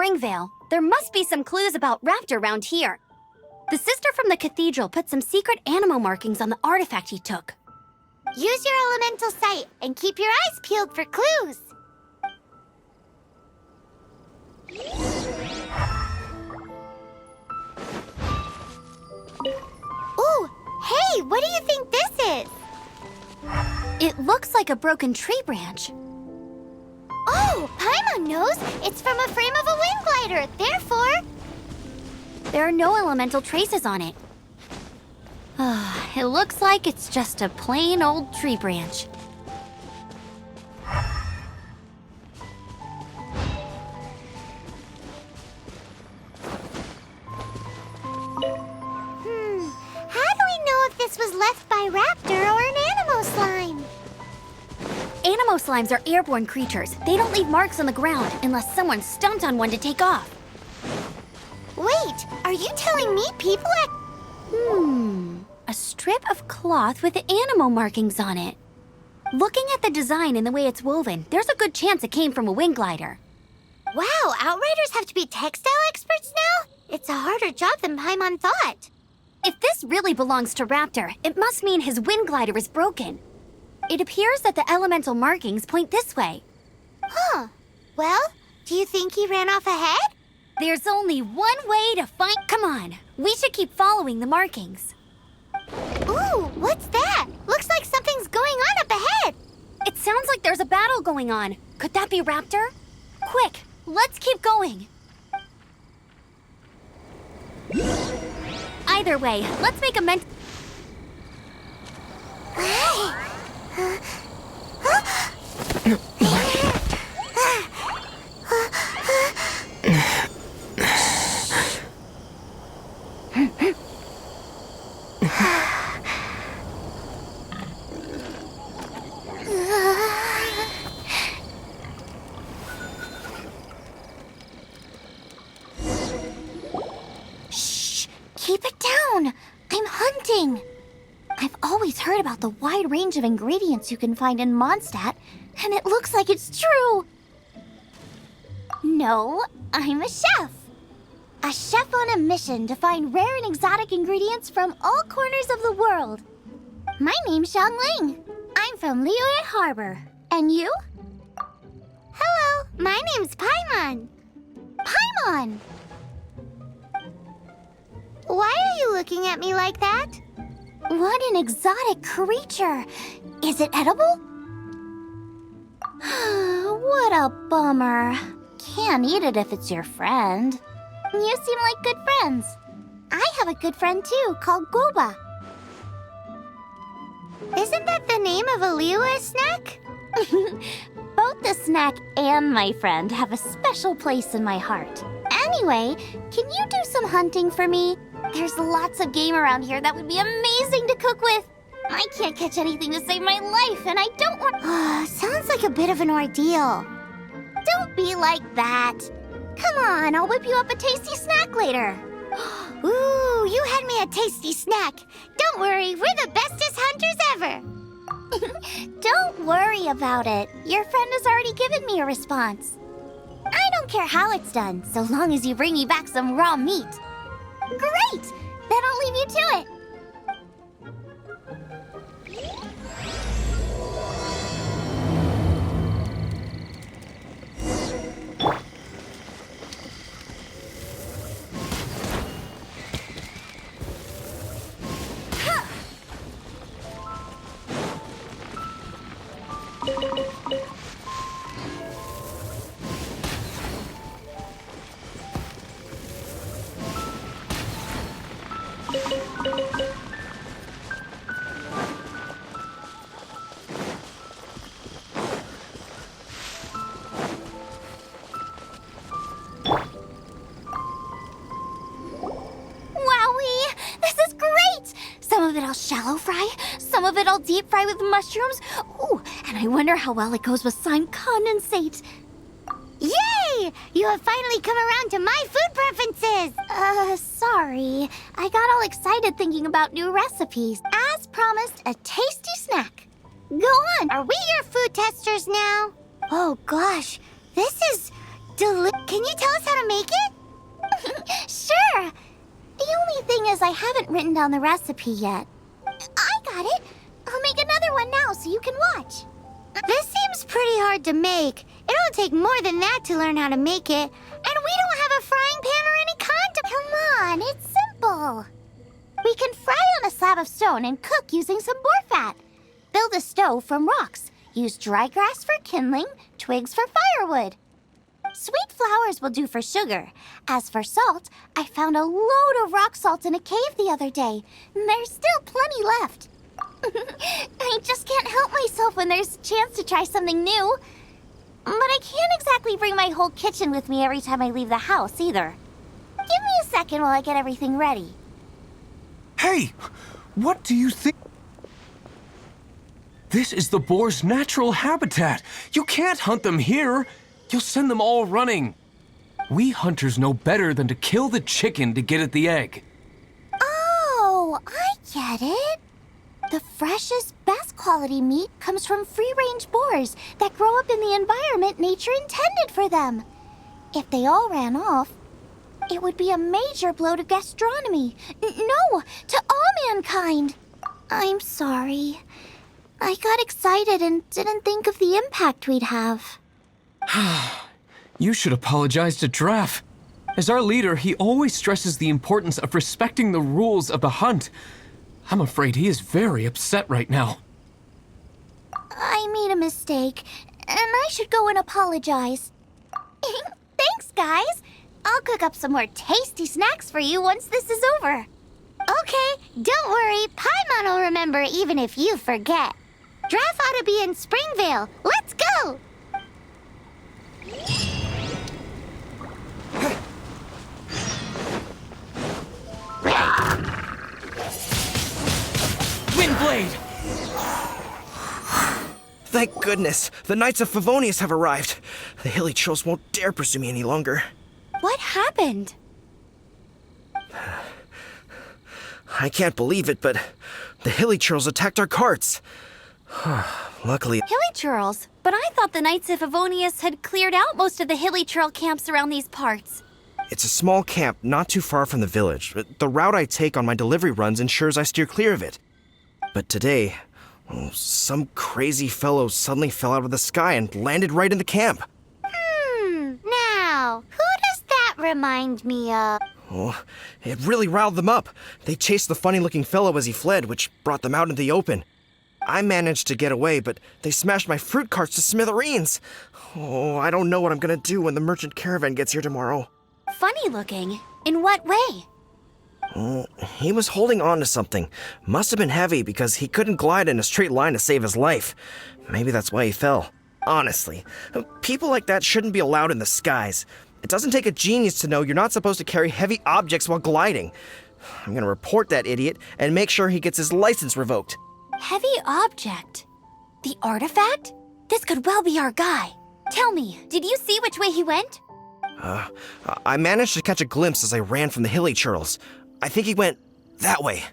Springvale. There must be some clues about Raptor around here. The sister from the cathedral put some secret animal markings on the artifact he took. Use your elemental sight and keep your eyes peeled for clues. Ooh, hey, what do you think this is? It looks like a broken tree branch. Oh, Paimon knows. It's from a frame of a wind glider. Therefore, there are no elemental traces on it. It looks like it's just a plain old tree branch. How do we know if this was left by Raptor or an Animo slime? Animo slimes are airborne creatures. They don't leave marks on the ground unless someone stomped on one to take off. Wait, are you telling me people at... A strip of cloth with animo markings on it. Looking at the design and the way it's woven, there's a good chance it came from a wind glider. Wow, Outriders have to be textile experts now? It's a harder job than Paimon thought. If this really belongs to Raptor, it must mean his wind glider is broken. It appears that the elemental markings point this way. Huh. Well, do you think he ran off ahead? There's only one way to find... Come on, we should keep following the markings. Ooh, what's that? Looks like something's going on up ahead. It sounds like there's a battle going on. Could that be Raptor? Quick, let's keep going. Either way, let's make a mental... Shh! Keep it down! I'm hunting! I've always heard about the wide range of ingredients you can find in Mondstadt, and it looks like it's true! No, I'm a chef! A chef on a mission to find rare and exotic ingredients from all corners of the world. My name's Xiang Ling. I'm from Liyue Harbor. And you? Hello, my name's Paimon. Paimon! Why are you looking at me like that? What an exotic creature! Is it edible? What a bummer. Can't eat it if it's your friend. You seem like good friends. I have a good friend too, called Goba. Isn't that the name of a Liyue snack? Both the snack and my friend have a special place in my heart. Anyway, can you do some hunting for me? There's lots of game around here that would be amazing to cook with. I can't catch anything to save my life, and I don't want... Sounds like a bit of an ordeal. Don't be like that. Come on, I'll whip you up a tasty snack later. Ooh, you had me a tasty snack. Don't worry, we're the bestest hunters ever. Don't worry about it. Your friend has already given me a response. I don't care how it's done, so long as you bring me back some raw meat. Great! Then I'll leave you to it. Some of it I'll shallow fry, some of it I'll deep fry with mushrooms. Ooh, and I wonder how well it goes with slime condensate. Yay! You have finally come around to my food preferences! Sorry. I got all excited thinking about new recipes. As promised, a tasty snack. Go on, are we your food testers now? Oh gosh, this is Can you tell us how to make it? Sure. The only thing is I haven't written down the recipe yet. I got it. I'll make another one now so you can watch. This seems pretty hard to make. It'll take more than that to learn how to make it. And we don't have a frying pan or any kind of... Come on, it's simple. We can fry on a slab of stone and cook using some boar fat. Build a stove from rocks. Use dry grass for kindling, twigs for firewood. Sweet flowers will do for sugar. As for salt, I found a load of rock salt in a cave the other day. There's still plenty left. I just can't help myself when there's a chance to try something new. But I can't exactly bring my whole kitchen with me every time I leave the house, either. Give me a second while I get everything ready. Hey! What do you think? This is the boar's natural habitat. You can't hunt them here. You'll send them all running. We hunters know better than to kill the chicken to get at the egg. Oh, I get it. The freshest, best quality meat comes from free-range boars that grow up in the environment nature intended for them. If they all ran off, it would be a major blow to gastronomy. No, to all mankind. I'm sorry. I got excited and didn't think of the impact we'd have. You should apologize to Draff. As our leader, he always stresses the importance of respecting the rules of the hunt. I'm afraid he is very upset right now. I made a mistake, and I should go and apologize. Thanks, guys. I'll cook up some more tasty snacks for you once this is over. Okay, don't worry. Paimon will remember even if you forget. Draff ought to be in Springvale. Let's go! Windblade! Thank goodness, the Knights of Favonius have arrived. The Hilly Trolls won't dare pursue me any longer. What happened? I can't believe it, but the Hilly Trolls attacked our carts. Luckily... Hilly churls? But I thought the Knights of Favonius had cleared out most of the hilly churl camps around these parts. It's a small camp not too far from the village. The route I take on my delivery runs ensures I steer clear of it. But today, some crazy fellow suddenly fell out of the sky and landed right in the camp. Now, who does that remind me of? Oh, it really riled them up. They chased the funny-looking fellow as he fled, which brought them out into the open. I managed to get away, but they smashed my fruit carts to smithereens. Oh, I don't know what I'm gonna do when the merchant caravan gets here tomorrow. Funny looking? In what way? He was holding on to something. Must have been heavy because he couldn't glide in a straight line to save his life. Maybe that's why he fell. Honestly, people like that shouldn't be allowed in the skies. It doesn't take a genius to know you're not supposed to carry heavy objects while gliding. I'm gonna report that idiot and make sure he gets his license revoked. Heavy object? The artifact? This could well be our guy. Tell me, did you see which way he went? I managed to catch a glimpse as I ran from the hilly churls. I think he went that way.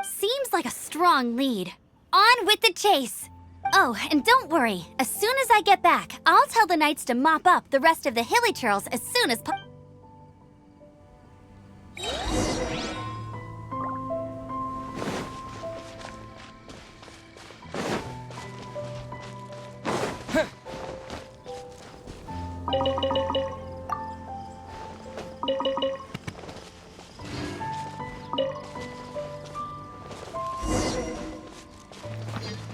Seems like a strong lead. On with the chase! Oh, and don't worry. As soon as I get back, I'll tell the knights to mop up the rest of the hilly churls as soon as possible.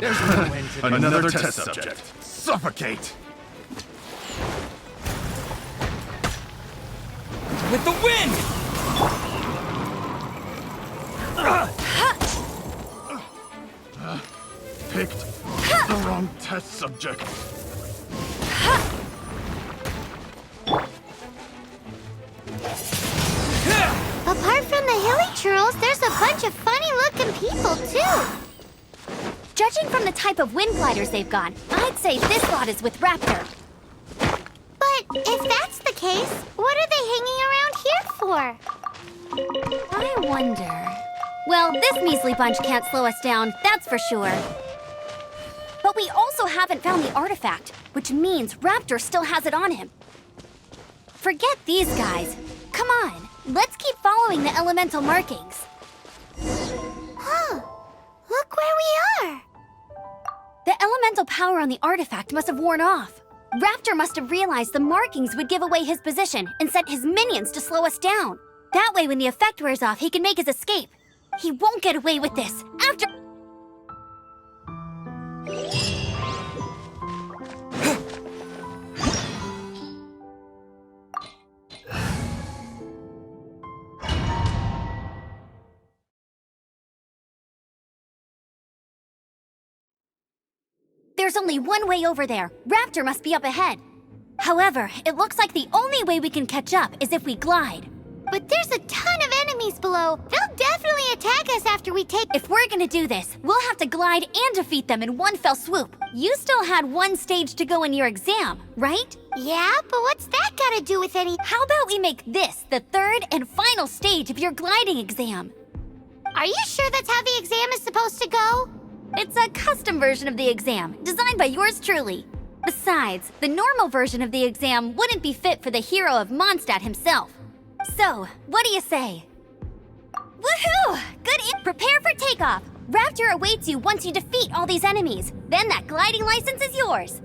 There's no end to another test subject. Suffocate! With the wind! Picked the wrong test subject. Apart from the hilly churls, there's a bunch of funny-looking people, too. Judging from the type of wind gliders they've got, I'd say this lot is with Raptor. But if that's the case, what are they hanging around here for? I wonder... Well, this measly bunch can't slow us down, that's for sure. But we also haven't found the artifact, which means Raptor still has it on him. Forget these guys. Come on, let's keep following the elemental markings. Huh. Look where we are. The elemental power on the artifact must have worn off. Raptor must have realized the markings would give away his position and sent his minions to slow us down. That way, when the effect wears off, he can make his escape. He won't get away with this. After... There's only one way over there. Raptor must be up ahead. However, it looks like the only way we can catch up is if we glide. But there's a ton of enemies below. They'll definitely attack us after we take... If we're gonna do this, we'll have to glide and defeat them in one fell swoop. You still had one stage to go in your exam, right? Yeah, but what's that gotta do with any... How about we make this the third and final stage of your gliding exam? Are you sure that's how the exam is supposed to go? It's a custom version of the exam, designed by yours truly. Besides, the normal version of the exam wouldn't be fit for the hero of Mondstadt himself. So, what do you say? Woohoo! Prepare for takeoff! Raptor awaits you once you defeat all these enemies. Then that gliding license is yours.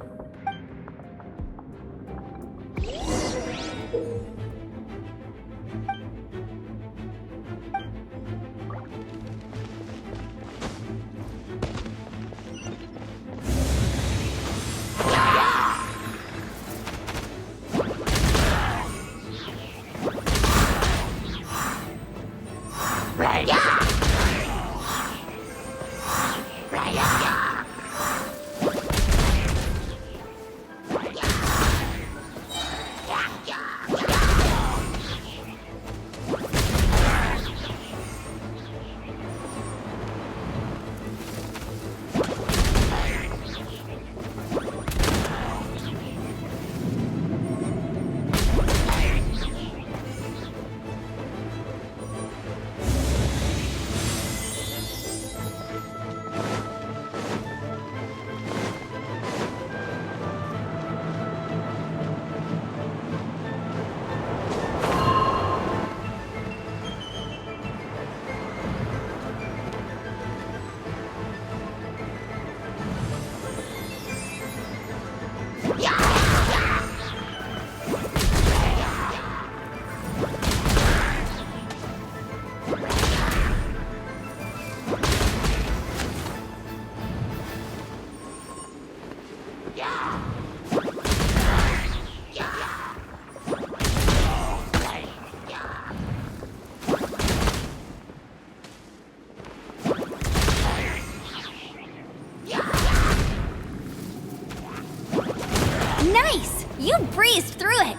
Nice! You breezed through it!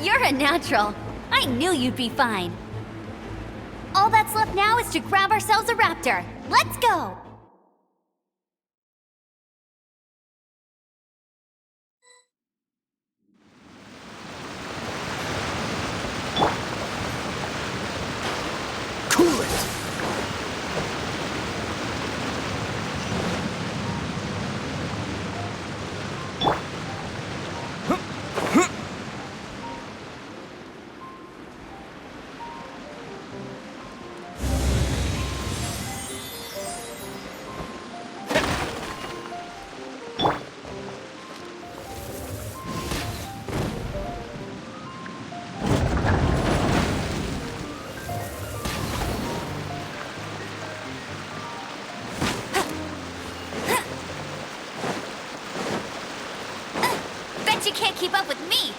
You're a natural. I knew you'd be fine. All that's left now is to grab ourselves a raptor. Let's go! Cool it! Bet you can't keep up with me!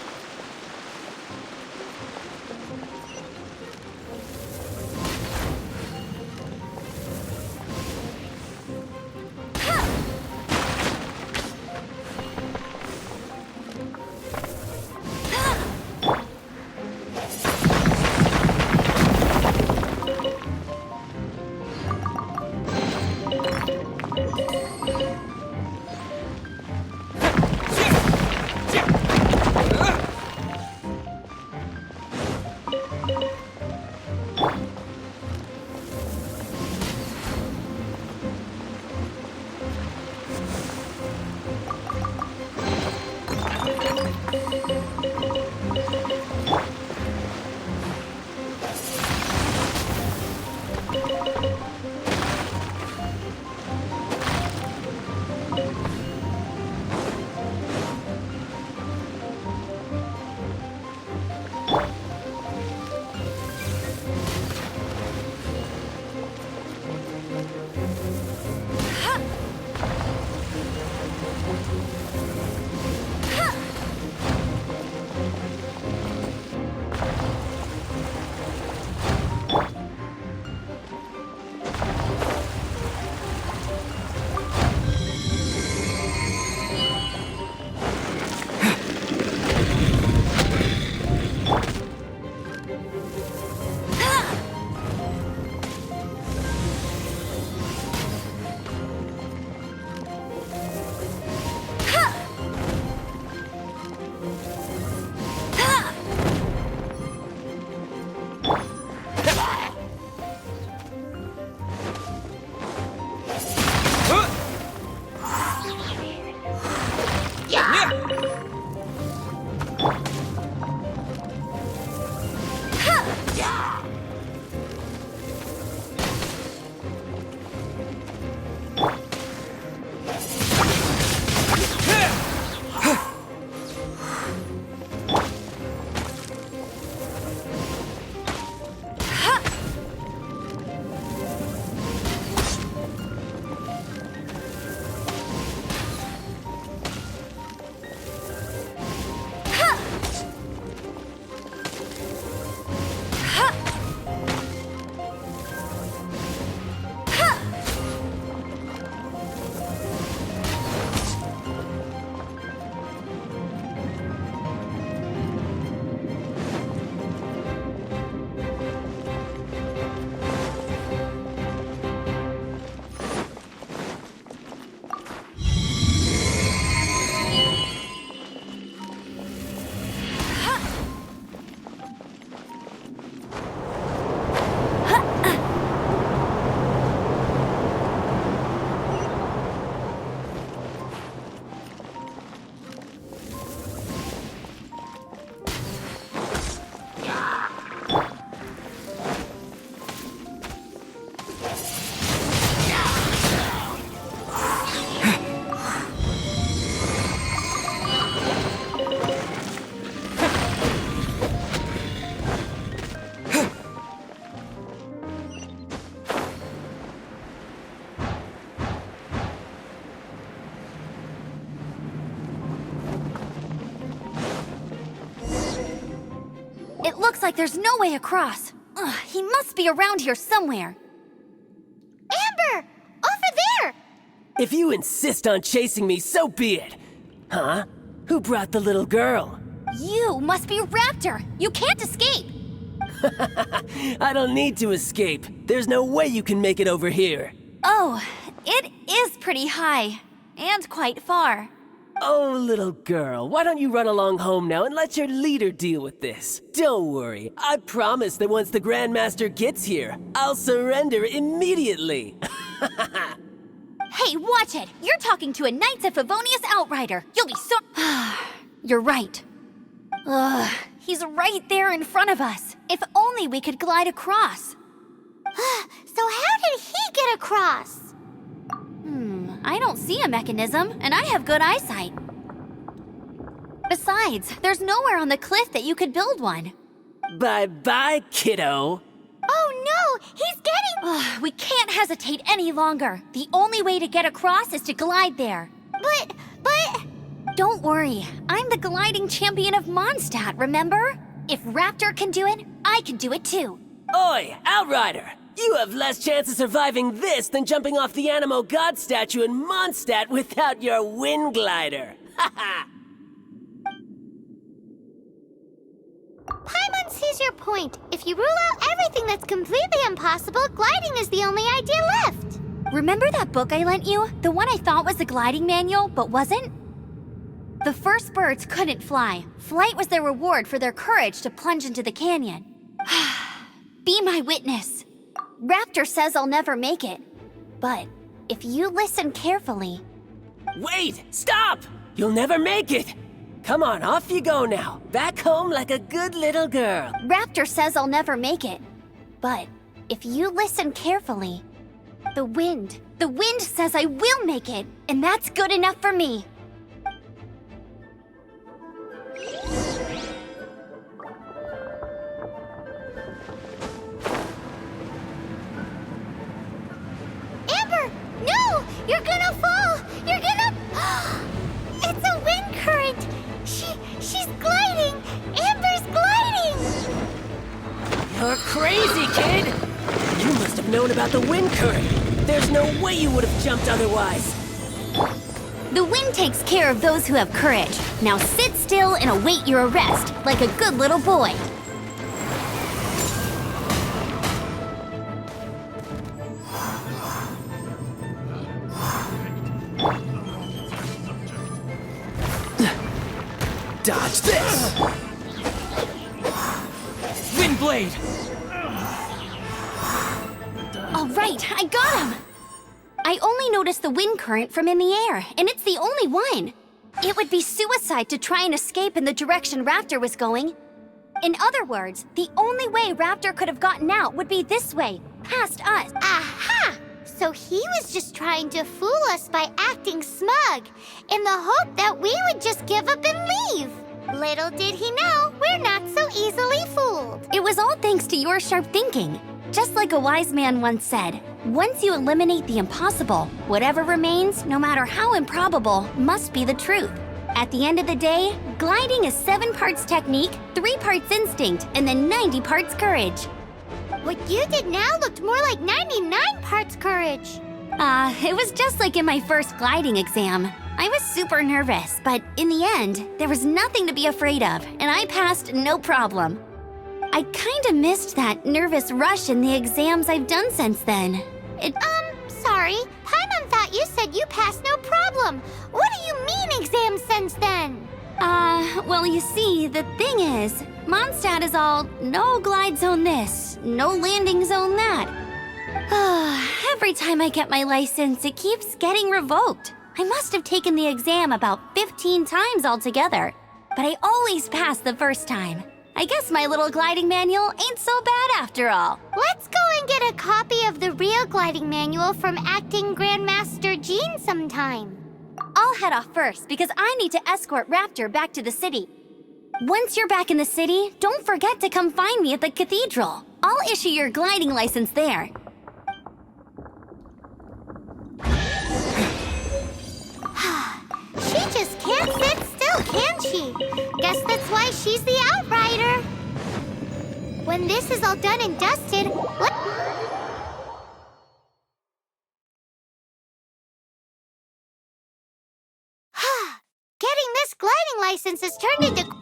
like there's no way across. Ugh, he must be around here somewhere. Amber! Over there! If you insist on chasing me, so be it. Huh? Who brought the little girl? You must be Raptor. You can't escape. I don't need to escape. There's no way you can make it over here. Oh, it is pretty high. And quite far. Oh, little girl, why don't you run along home now and let your leader deal with this? Don't worry, I promise that once the Grandmaster gets here, I'll surrender immediately. Hey, watch it! You're talking to a Knights of Favonius Outrider. You'll be so... You're right. Ugh, he's right there in front of us. If only we could glide across. So how did he get across? I don't see a mechanism, and I have good eyesight. Besides, there's nowhere on the cliff that you could build one. Bye-bye, kiddo. Oh no, he's getting... Ugh, we can't hesitate any longer. The only way to get across is to glide there. But... Don't worry, I'm the gliding champion of Mondstadt, remember? If Raptor can do it, I can do it too. Oi, Outrider! You have less chance of surviving this than jumping off the Animo God statue in Mondstadt without your wind glider. Haha! Paimon sees your point. If you rule out everything that's completely impossible, gliding is the only idea left. Remember that book I lent you? The one I thought was the gliding manual, but wasn't? The first birds couldn't fly. Flight was their reward for their courage to plunge into the canyon. Be my witness. Raptor says I'll never make it. But if you listen carefully... Wait! Stop! You'll never make it! Come on, off you go now. Back home like a good little girl. Raptor says I'll never make it. But if you listen carefully... The wind says I will make it, and that's good enough for me. Amber! No! You're gonna fall! You're gonna... It's a wind current! She's gliding! Amber's gliding! You're crazy, kid! You must have known about the wind current. There's no way you would have jumped otherwise. The wind takes care of those who have courage. Now sit still and await your arrest, like a good little boy. Dodge this! Wind blade! All right, I got him! I only noticed the wind current from in the air, and it's the only one. It would be suicide to try and escape in the direction Raptor was going. In other words, the only way Raptor could have gotten out would be this way, past us. Aha! So he was just trying to fool us by acting smug, in the hope that we would just give up and leave. Little did he know, we're not so easily fooled. It was all thanks to your sharp thinking. Just like a wise man once said, once you eliminate the impossible, whatever remains, no matter how improbable, must be the truth. At the end of the day, gliding is 7 parts technique, 3 parts instinct, and then 90 parts courage. What you did now looked more like 99 parts courage. It was just like in my first gliding exam. I was super nervous, but in the end, there was nothing to be afraid of, and I passed no problem. I kinda missed that nervous rush in the exams I've done since then. Sorry. Paimon thought you said you passed no problem. What do you mean exam since then? Well, you see, the thing is, Mondstadt is all no glide zone this, no landing zone that. Every time I get my license, it keeps getting revoked. I must have taken the exam about 15 times altogether, but I always pass the first time. I guess my little gliding manual ain't so bad after all. Let's go and get a copy of the real gliding manual from Acting Grandmaster Jean sometime. I'll head off first because I need to escort Raptor back to the city. Once you're back in the city, don't forget to come find me at the cathedral. I'll issue your gliding license there. She just can't sit still, can she? Guess that's why she's the Outrider. When this is all done and dusted, getting this gliding license has turned into...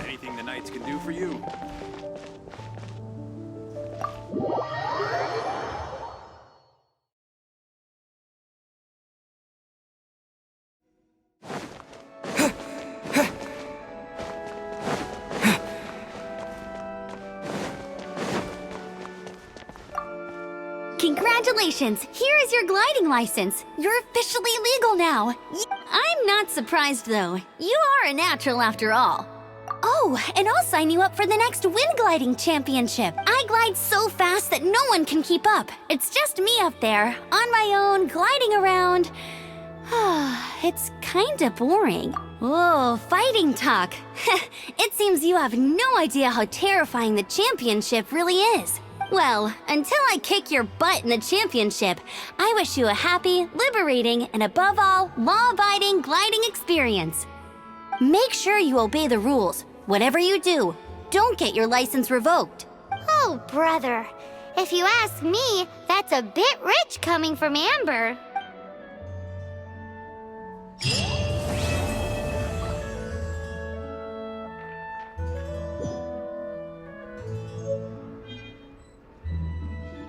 Anything the Knights can do for you. Congratulations! Here is your gliding license. You're officially legal now. I'm not surprised, though. You are a natural after all. Oh, and I'll sign you up for the next wind gliding championship. I glide so fast that no one can keep up. It's just me up there, on my own, gliding around. It's kinda boring. Whoa, fighting talk. It seems you have no idea how terrifying the championship really is. Well, until I kick your butt in the championship, I wish you a happy, liberating, and above all, law-abiding gliding experience. Make sure you obey the rules. Whatever you do, don't get your license revoked. Oh, brother. If you ask me, that's a bit rich coming from Amber.